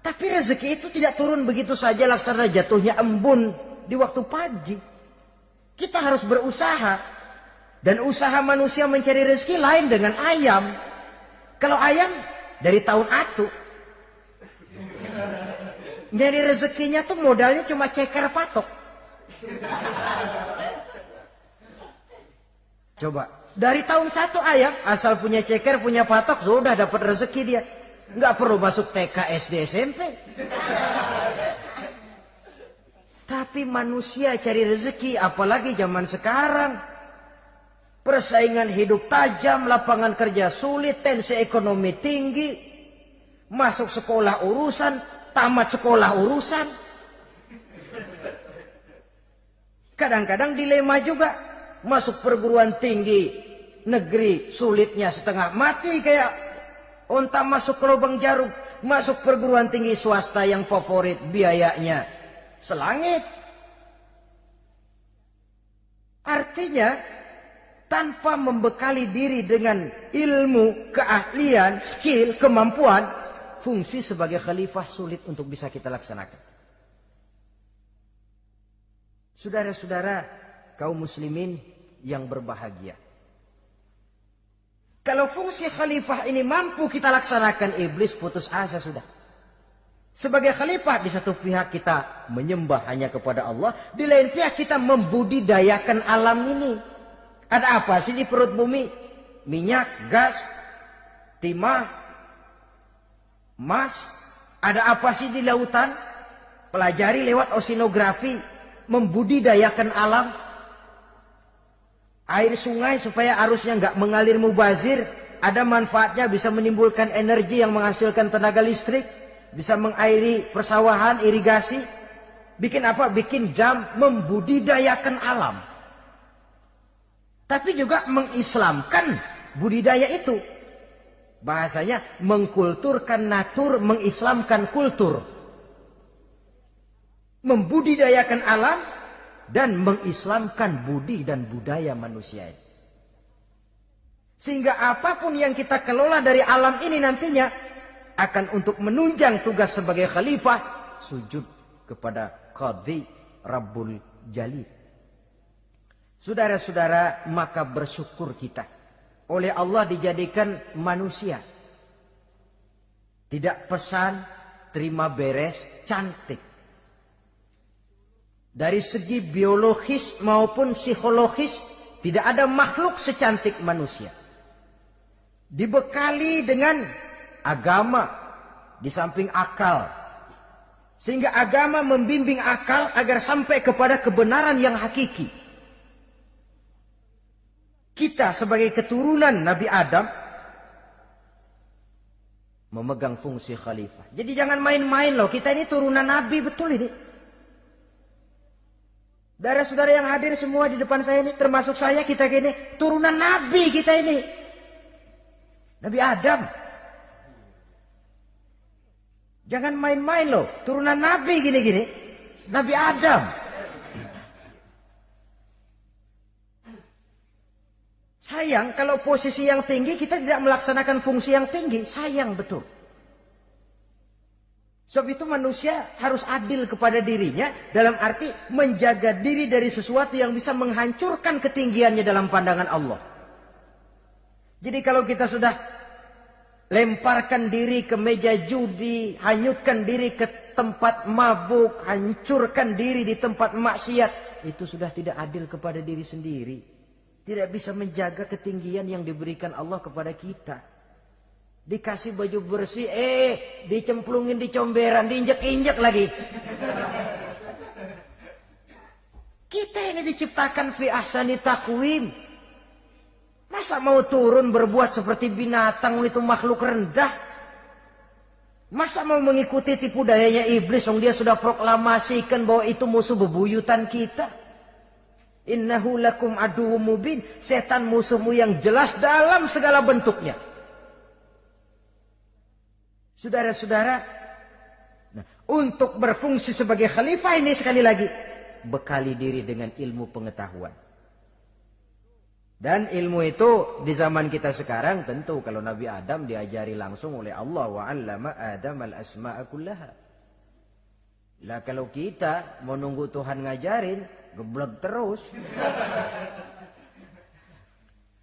Tapi rezeki itu tidak turun begitu saja laksana jatuhnya embun di waktu pagi. Kita harus berusaha. Dan usaha manusia mencari rezeki lain dengan ayam. Kalau ayam dari tahun atu. Nyari rezekinya tuh modalnya cuma ceker patok. Coba, dari tahun 1 ayam, asal punya ceker, punya patok, sudah dapat rezeki dia. Nggak perlu masuk TK, SD, SMP. Tapi manusia cari rezeki, apalagi zaman sekarang. Persaingan hidup tajam, lapangan kerja sulit, tensi ekonomi tinggi. Masuk sekolah urusan, tamat sekolah urusan. Kadang-kadang dilema juga. Masuk perguruan tinggi negeri sulitnya setengah mati kayak onta masuk ke lubang jarum. Masuk perguruan tinggi swasta yang favorit biayanya selangit. Artinya tanpa membekali diri dengan ilmu, keahlian, skill, kemampuan, fungsi sebagai khalifah sulit untuk bisa kita laksanakan. Saudara-saudara kaum muslimin yang berbahagia. Kalau fungsi khalifah ini mampu kita laksanakan, iblis putus asa sudah. Sebagai khalifah, di satu pihak kita menyembah hanya kepada Allah, di lain pihak kita membudidayakan alam ini. Ada apa sih di perut bumi? Minyak, gas, timah, emas. Ada apa sih di lautan? Pelajari lewat oceanografi, membudidayakan alam. Air sungai supaya arusnya nggak mengalir mubazir. Ada manfaatnya, bisa menimbulkan energi yang menghasilkan tenaga listrik. Bisa mengairi persawahan, irigasi. Bikin apa? Bikin dam, membudidayakan alam. Tapi juga mengislamkan budidaya itu. Bahasanya mengkulturkan natur, mengislamkan kultur. Membudidayakan alam dan mengislamkan budi dan budaya manusia ini. Sehingga apapun yang kita kelola dari alam ini nantinya akan untuk menunjang tugas sebagai khalifah, sujud kepada Qadhi Rabbul Jalil. Saudara-saudara, maka bersyukur kita oleh Allah dijadikan manusia. Tidak pesan, terima beres, cantik. Dari segi biologis maupun psikologis, tidak ada makhluk secantik manusia. Dibekali dengan agama di samping akal. Sehingga agama membimbing akal agar sampai kepada kebenaran yang hakiki. Kita sebagai keturunan Nabi Adam memegang fungsi khalifah. Jadi jangan main-main loh, kita ini turunan Nabi, betul ini. Saudara-saudara yang hadir semua di depan saya ini, termasuk saya, kita gini, turunan Nabi kita ini. Nabi Adam. Jangan main-main loh, turunan Nabi gini-gini. Nabi Adam. Sayang kalau posisi yang tinggi kita tidak melaksanakan fungsi yang tinggi. Sayang betul. Sebab itu manusia harus adil kepada dirinya dalam arti menjaga diri dari sesuatu yang bisa menghancurkan ketinggiannya dalam pandangan Allah. Jadi kalau kita sudah lemparkan diri ke meja judi, hanyutkan diri ke tempat mabuk, hancurkan diri di tempat maksiat, itu sudah tidak adil kepada diri sendiri. Tidak bisa menjaga ketinggian yang diberikan Allah kepada kita. Dikasih baju bersih, dicemplungin di comberan, diinjek-injek lagi. Kita ini diciptakan fi ahsani taqwim. Masa mau turun berbuat seperti binatang, itu makhluk rendah? Masa mau mengikuti tipu dayanya iblis, dia sudah proklamasikan bahwa itu musuh bebuyutan kita? Innahu lakum aduwwum mubin. Setan musuhmu yang jelas dalam segala bentuknya. Saudara-saudara, nah, untuk berfungsi sebagai khalifah ini sekali lagi, bekali diri dengan ilmu pengetahuan. Dan ilmu itu di zaman kita sekarang tentu kalau Nabi Adam diajari langsung oleh Allah, wa 'allama Adam al-asma'a kullaha. Lah kalau kita mau nunggu Tuhan ngajarin, geblek terus.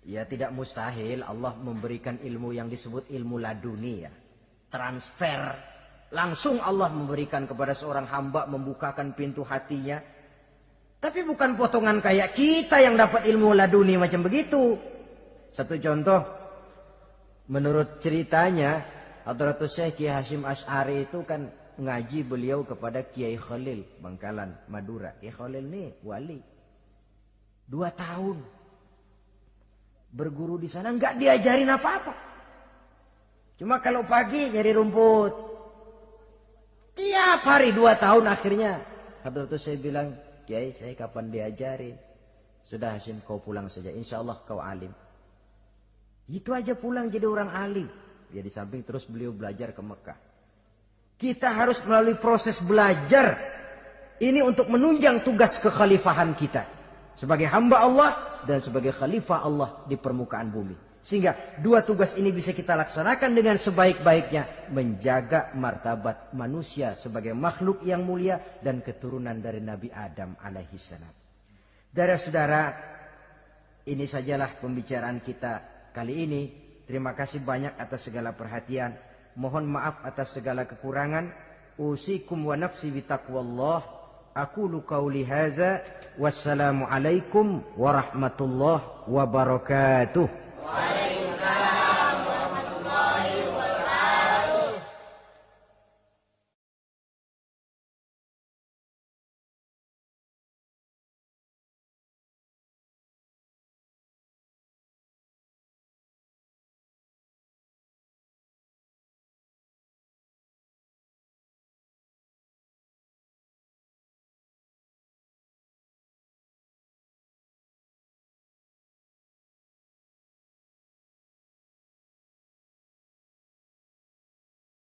Ya tidak mustahil Allah memberikan ilmu yang disebut ilmu laduni ya. Transfer. Langsung Allah memberikan kepada seorang hamba, membukakan pintu hatinya. Tapi bukan potongan kayak kita yang dapat ilmu laduni macam begitu. Satu contoh. Menurut ceritanya, Hadratus Syekh Kiai Hasyim Asy'ari itu kan ngaji beliau kepada Kiai Khalil Bangkalan, Madura. Kiai Khalil ini wali. 2 tahun. Berguru di sana enggak diajarin apa-apa. Cuma kalau pagi nyari rumput. Tiap hari 2 tahun akhirnya. Hadratus saya bilang, Kiai saya kapan diajarin? Sudah Hasyim kau pulang saja. Insya Allah kau alim. Itu aja pulang jadi orang alim. Ya di samping terus beliau belajar ke Mekah. Kita harus melalui proses belajar. Ini untuk menunjang tugas kekhalifahan kita. Sebagai hamba Allah dan sebagai khalifah Allah di permukaan bumi. Sehingga 2 tugas ini bisa kita laksanakan dengan sebaik-baiknya. Menjaga martabat manusia sebagai makhluk yang mulia dan keturunan dari Nabi Adam alaihissalam. Saudara-saudara, ini sajalah pembicaraan kita kali ini. Terima kasih banyak atas segala perhatian. Mohon maaf atas segala kekurangan. Usikum wa nafsi bitaqwallah. Aqulu qauli hadza. Wassalamu alaikum warahmatullahi wabarakatuh.